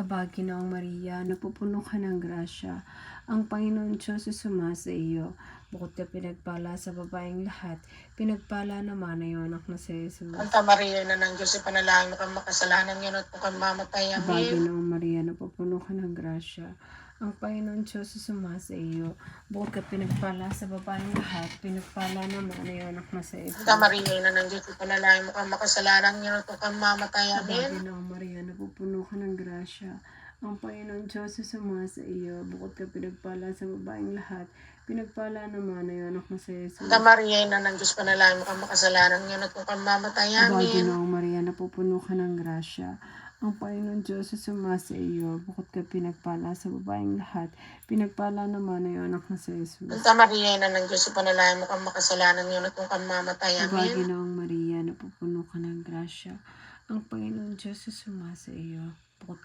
Aba, Ginoong Maria, napupuno ka ng grasya. Ang Panginoon Diyos ay sumasa iyo. Bukod ka pinagpala sa babaeng lahat, pinagpala naman ay iyong anak na si Jesus. Santa Maria, Ina ng Diyos, ipanalangin mo kang makasalanan ngayon at kung kami mamatay. Aba, Amen. Ginoong Maria, napupuno ka ng grasya. Ang Panginoon Diyos ay sumasa iyo. Bukod ka pinagpala sa babaeng lahat, pinagpala naman ay iyong anak na si Jesus. Santa Maria, Ina ng Diyos, ipanalangin mo kang makasalanan ngayon at kung kami mamatay. Aba, Amen. Ginoong Maria, napupuno ka ng grasya. Ang Panginoon Diyos ay sumasa iyo. Bukod ka pinagpala sa babaeng lahat, pinagpala naman ay iyong anak na si Jesus. Santa Maria, Ina ng Diyos, panalangin mo kang makasalanan ngayon at kung kami mamatay. Aba, Amen. Ginoong Maria, napupuno ka ng grasya. Ang Panginoon Diyos ay sumasa iyo. Bukod ka pinagpala sa babaeng lahat, pinagpala naman ay iyong anak na si Jesus. Santa Maria, Ina ng Diyos, ipanalangin mo kang makasalanan ngayon at kung kami mamatay. Aba, Amen. Ginoong Maria, napupuno ka ng grasya. Ang Panginoon Diyos ay sumasa iyo. Bukod